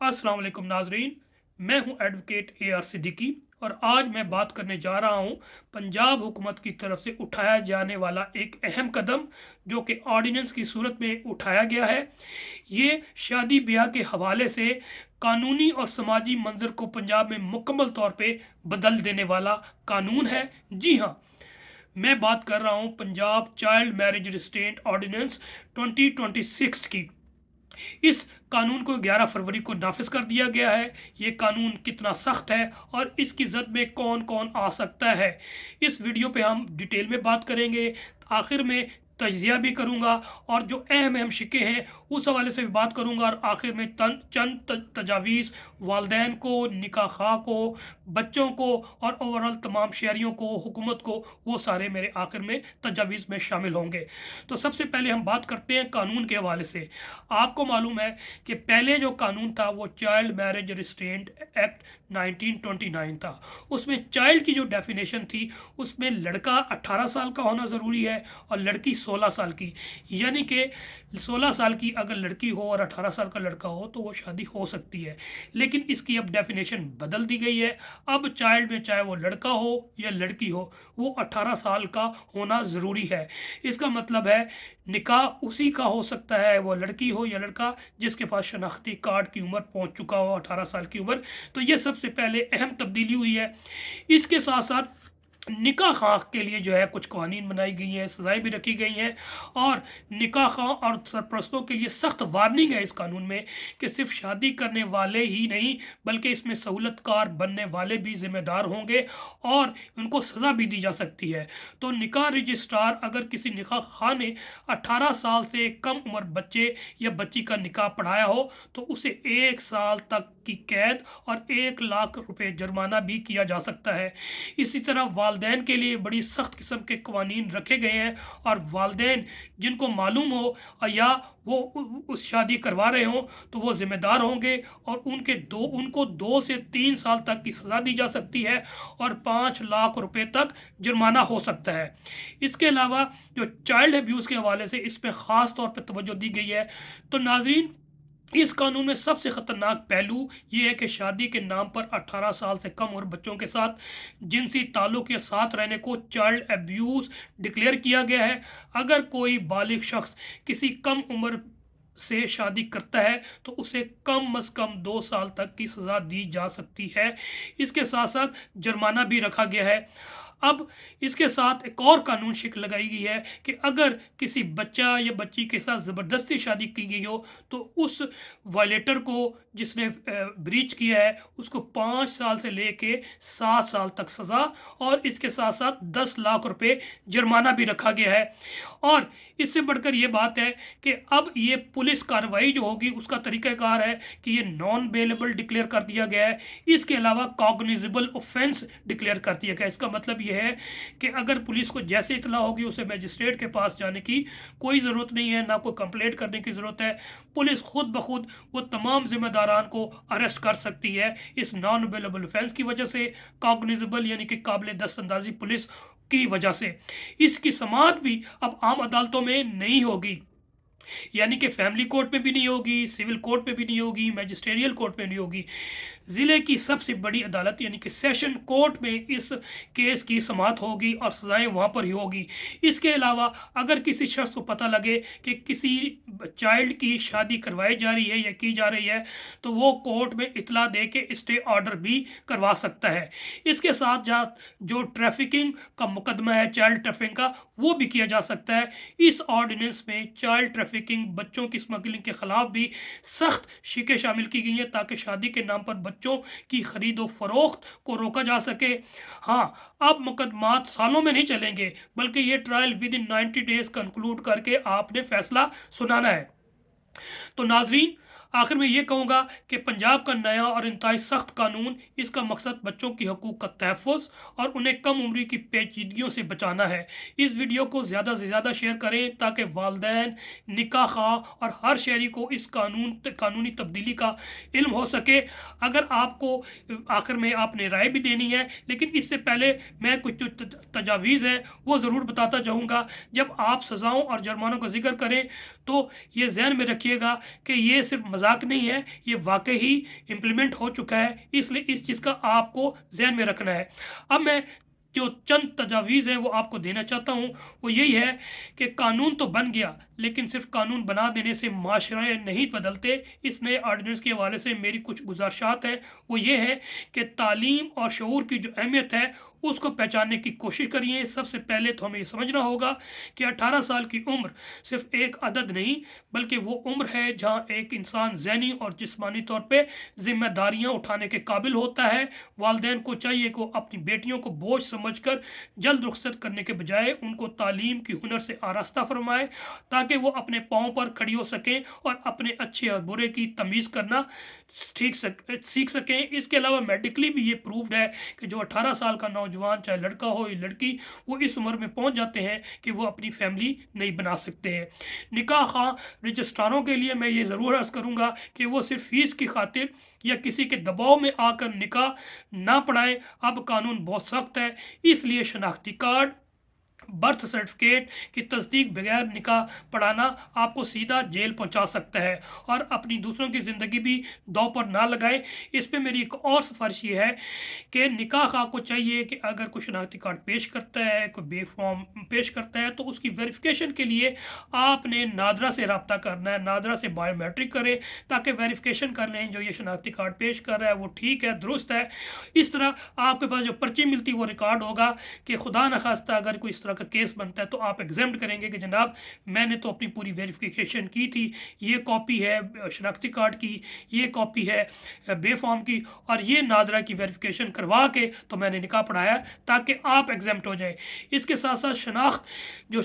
अस्सलाम वालेकुम नाजरीन। मैं हूं एडवोकेट AR सिद्दीकी और आज मैं बात करने जा रहा हूं पंजाब हुकूमत की तरफ से उठाया जाने वाला एक अहम कदम जो कि ऑर्डिनेंस की सूरत में उठाया गया है। ये शादी ब्याह के हवाले से कानूनी और समाजी मंजर को पंजाब में मुकम्मल तौर पे बदल देने वाला कानून है। जी हाँ, मैं बात कर रहा हूँ Punjab child marriage restraint ordinance 2026 की। इस कानून को 11 फरवरी को नाफिज कर दिया गया है। ये कानून कितना सख्त है और इसकी जद में कौन कौन आ सकता है, इस वीडियो पे हम डिटेल में बात करेंगे। आखिर में तजिया भी करूँगा और जो अहम अहम शिक्के हैं उस हवाले से भी बात करूँगा, और आखिर में चंद तजावीज़ वालदैन को, निकाह खां को, बच्चों को और ओवरऑल तमाम शहरियों को, हुकूमत को, वो सारे मेरे आखिर में तजावीज़ में शामिल होंगे। तो सबसे पहले हम बात करते हैं कानून के हवाले से। आपको मालूम है कि पहले जो कानून था वो चाइल्ड मैरिज रिस्ट्रेंट एक्ट 1929 था। उसमें चाइल्ड की जो डेफिनेशन थी उसमें लड़का 18 साल का होना ज़रूरी है और लड़की 16 साल की, यानी कि 16 साल की अगर लड़की हो और 18 साल का लड़का हो तो वो शादी हो सकती है। लेकिन इसकी अब डेफिनेशन बदल दी गई है। अब चाइल्ड में चाहे वो लड़का हो या लड़की हो, वो 18 साल का होना ज़रूरी है। इसका मतलब है निकाह उसी का हो सकता है, वो लड़की हो या लड़का, जिसके पास शनाख्ती कार्ड की उम्र पहुंच चुका हो 18 साल की उम्र। तो ये सबसे पहले अहम तब्दीली हुई है। इसके साथ साथ निकाह खां के लिए जो है कुछ कवानीन बनाई गई हैं, सज़ाएँ भी रखी गई हैं, और निकाह खां और सरपरस्तों के लिए सख्त वार्निंग है इस कानून में कि सिर्फ शादी करने वाले ही नहीं बल्कि इसमें सहूलतकार बनने वाले भी ज़िम्मेदार होंगे और उनको सज़ा भी दी जा सकती है। तो निकाह रजिस्ट्रार अगर किसी निकाह खां ने 18 साल से कम उम्र बच्चे या बच्ची का निकाह पढ़ाया हो तो उसे 1 साल तक की कैद और 1 लाख रुपए जुर्माना भी किया जा सकता है। इसी तरह वालदैन के लिए बड़ी सख्त किस्म के कवानीन रखे गए हैं, और वालदैन जिनको मालूम हो या वो उस शादी करवा रहे हों तो वो ज़िम्मेदार होंगे और उनको 2 से 3 साल तक की सज़ा दी जा सकती है और 5 लाख रुपए तक जुर्माना हो सकता है। इसके अलावा जो चाइल्ड अब्यूज़ के हवाले से इस पे ख़ास तौर पे तवज्जो दी गई है। तो नाज़रीन, इस कानून में सबसे ख़तरनाक पहलू ये है कि शादी के नाम पर 18 साल से कम उम्र बच्चों के साथ जिनसी ताल्लुक़ के साथ रहने को चाइल्ड अब्यूज़ डिक्लेयर किया गया है। अगर कोई बालिग शख्स किसी कम उम्र से शादी करता है तो उसे कम अज़ कम 2 साल तक की सज़ा दी जा सकती है। इसके साथ साथ जुर्माना भी रखा गया है। अब इसके साथ एक और कानून शिक लगाई गई है कि अगर किसी बच्चा या बच्ची के साथ ज़बरदस्ती शादी की गई हो तो उस वायलेटर को, जिसने ब्रीच किया है, उसको 5 साल से लेके 7 साल तक सज़ा और इसके साथ साथ 10 लाख रुपए जुर्माना भी रखा गया है। और इससे बढ़कर ये बात है कि अब ये पुलिस कार्रवाई जो होगी उसका तरीक़ाकार है कि ये नॉन बेलेबल डिक्लेयर कर दिया गया है। इसके अलावा कॉग्निजेबल ऑफेंस डिक्लेयर कर दिया गया है। इसका मतलब ये है कि अगर पुलिस को जैसे इतला होगी उसे मजिस्ट्रेट के पास जाने की कोई ज़रूरत नहीं है, ना कोई कंप्लेंट करने की ज़रूरत है। पुलिस खुद ब खुद वो तमाम ज़िम्मेदारान को अरेस्ट कर सकती है इस नॉन अवेलेबल ऑफेंस की वजह से, कॉग्निजेबल यानी कि काबिल दस्तअंदाज़ी पुलिस की वजह से। इसकी समाअत भी अब आम अदालतों में नहीं होगी, यानी कि फैमिली कोर्ट में भी नहीं होगी, सिविल कोर्ट में भी नहीं होगी, मैजिस्ट्रियल कोर्ट में नहीं होगी। ज़िले की सबसे बड़ी अदालत यानी कि सेशन कोर्ट में इस केस की समाअत होगी और सज़ाएँ वहाँ पर ही होगी। इसके अलावा अगर किसी शख्स को पता लगे कि किसी चाइल्ड की शादी करवाई जा रही है या की जा रही है तो वो कोर्ट में इतला दे के स्टे ऑर्डर भी करवा सकता है। इसके साथ साथ जो ट्रैफिकिंग का मुकदमा है, चाइल्ड ट्रैफिकिंग का, वो भी किया जा सकता है। इस ऑर्डिनेंस में चाइल्ड ट्रैफिकिंग, बच्चों की स्मगलिंग के ख़िलाफ़ भी सख्त शिकें शामिल की गई हैं ताकि शादी के नाम पर बच्चों की खरीदो फरोख्त को रोका जा सके। हाँ, अब मुकदमात सालों में नहीं चलेंगे बल्कि ये trial with in 90 days conclude करके आपने फैसला सुनाना है। तो नाजरीन, आखिर में ये कहूँगा कि पंजाब का नया और इंतहाई सख्त कानून, इसका मकसद बच्चों की हकूक़ का तहफ़्फ़ुज़ और उन्हें कम उम्री की पेचीदगियों से बचाना है। इस वीडियो को ज़्यादा से ज़्यादा शेयर करें ताकि वालदैन, निकाह खां और हर शहरी को इस कानूनी तब्दीली का इल्म हो सके। अगर आपको आखिर में आपने राय भी देनी है, लेकिन इससे पहले मैं कुछ जो तजावीज़ हैं वो ज़रूर बताता जाऊँगा। जब आप सज़ाओं और जुर्मानों का ज़िक्र करें تو یہ ذہن میں رکھیے گا کہ یہ صرف مذاق نہیں ہے، یہ واقعی امپلیمنٹ ہو چکا ہے، اس لیے اس چیز کا آپ کو ذہن میں رکھنا ہے۔ اب میں جو چند تجاویز ہیں وہ آپ کو دینا چاہتا ہوں، وہ یہی ہے کہ قانون تو بن گیا، لیکن صرف قانون بنا دینے سے معاشرے نہیں بدلتے۔ اس نئے آرڈیننس کے حوالے سے میری کچھ گزارشات ہیں، وہ یہ ہے کہ تعلیم اور شعور کی جو اہمیت ہے اس کو پہچاننے کی کوشش کریے۔ سب سے پہلے تو ہمیں یہ سمجھنا ہوگا کہ 18 سال کی عمر صرف ایک عدد نہیں، بلکہ وہ عمر ہے جہاں ایک انسان ذہنی اور جسمانی طور پہ ذمہ داریاں اٹھانے کے قابل ہوتا ہے۔ والدین کو چاہیے کہ وہ اپنی بیٹیوں کو بوجھ سمجھ کر جلد رخصت کرنے کے بجائے ان کو تعلیم کی ہنر سے آراستہ فرمائے، تاکہ وہ اپنے پاؤں پر کھڑی ہو سکیں اور اپنے اچھے اور برے کی تمیز کرنا سیکھ سکیں۔ اس کے علاوہ میڈیکلی بھی یہ پروفڈ ہے کہ جو 18 سال کا نوجوان، چاہے لڑکا ہو یا لڑکی، وہ اس عمر میں پہنچ جاتے ہیں کہ وہ اپنی فیملی نہیں بنا سکتے ہیں۔ نکاح خواہ رجسٹراروں کے لیے میں یہ ضرور عرض کروں گا کہ وہ صرف فیس کی خاطر یا کسی کے دباؤ میں آ کر نکاح نہ پڑھائیں۔ اب قانون بہت سخت ہے، اس لیے شناختی کارڈ، برتھ سرٹیفکیٹ کی تصدیق بغیر نکاح پڑھانا آپ کو سیدھا جیل پہنچا سکتا ہے، اور اپنی دوسروں کی زندگی بھی داؤ پر نہ لگائیں۔ اس پہ میری ایک اور سفارش یہ ہے کہ نکاح خواہ کو چاہیے کہ اگر کوئی شناختی کارڈ پیش کرتا ہے، کوئی بے فارم پیش کرتا ہے، تو اس کی ویریفیکیشن کے لیے آپ نے نادرا سے رابطہ کرنا ہے، نادرا سے بائیو میٹرک کریں تاکہ ویریفیکیشن کر لیں جو یہ شناختی کارڈ پیش کر رہا ہے وہ ٹھیک ہے، درست ہے۔ اس طرح آپ کے پاس جو پرچی ملتی ہے وہ ریکارڈ ہوگا کہ خدا نخواستہ اگر کوئی اس طرح کا کیس بنتا ہے تو آپ ایگزامٹ کریں گے کہ جناب میں نے تو اپنی پوری ویریفیکیشن کی تھی، یہ کاپی ہے شناختی کارڈ کی، یہ کاپی ہے بے فارم کی، اور یہ نادرا کی ویریفیکیشن کروا کے تو میں نے نکاح پڑھایا، تاکہ آپ ایگزامٹ ہو جائیں۔ اس کے ساتھ ساتھ شناخت جو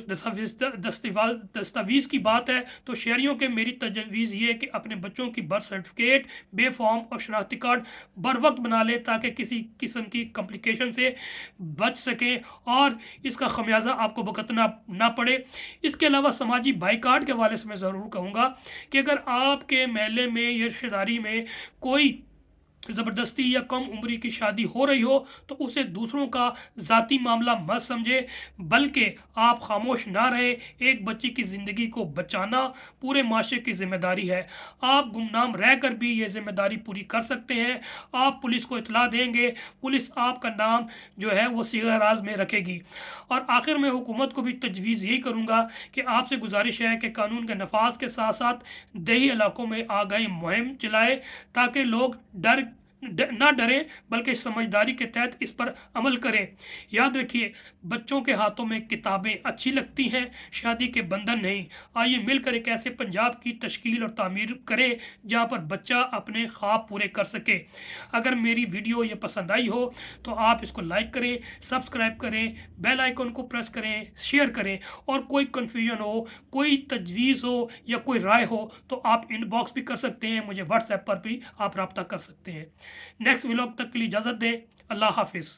دستاویز کی بات ہے تو شہریوں کے میری تجویز یہ ہے کہ اپنے بچوں کی برتھ سرٹیفکیٹ، بے فارم اور شناختی کارڈ بر وقت بنا لے تاکہ کسی قسم کی کمپلیکیشن سے بچ سکیں اور اس کا خمیازہ آپ کو بھگتنا نہ پڑے۔ اس کے علاوہ سماجی بائی کارڈ کے حوالے سے میں ضرور کہوں گا کہ اگر آپ کے محلے میں یا رشتہ داری میں کوئی زبردستی یا کم عمری کی شادی ہو رہی ہو تو اسے دوسروں کا ذاتی معاملہ مت سمجھے، بلکہ آپ خاموش نہ رہیں۔ ایک بچی کی زندگی کو بچانا پورے معاشرے کی ذمہ داری ہے۔ آپ گمنام رہ کر بھی یہ ذمہ داری پوری کر سکتے ہیں۔ آپ پولیس کو اطلاع دیں گے، پولیس آپ کا نام جو ہے وہ صیغہ راز میں رکھے گی۔ اور آخر میں حکومت کو بھی تجویز یہی کروں گا کہ آپ سے گزارش ہے کہ قانون کے نفاذ کے ساتھ ساتھ دیہی علاقوں میں آگاہی مہم چلائے تاکہ لوگ نہ ڈریں بلکہ سمجھداری کے تحت اس پر عمل کریں۔ یاد رکھیے، بچوں کے ہاتھوں میں کتابیں اچھی لگتی ہیں، شادی کے بندھن نہیں۔ آئیے مل کر ایک ایسے پنجاب کی تشکیل اور تعمیر کریں جہاں پر بچہ اپنے خواب پورے کر سکے۔ اگر میری ویڈیو یہ پسند آئی ہو تو آپ اس کو لائک کریں، سبسکرائب کریں، بیل آئیکن کو پریس کریں، شیئر کریں، اور کوئی کنفیوژن ہو، کوئی تجویز ہو یا کوئی رائے ہو تو آپ ان باکس بھی کر سکتے ہیں، مجھے واٹس ایپ پر بھی آپ رابطہ کر سکتے ہیں۔ نیکسٹ ولاگ تک کے لیے اجازت دیں۔ اللہ حافظ۔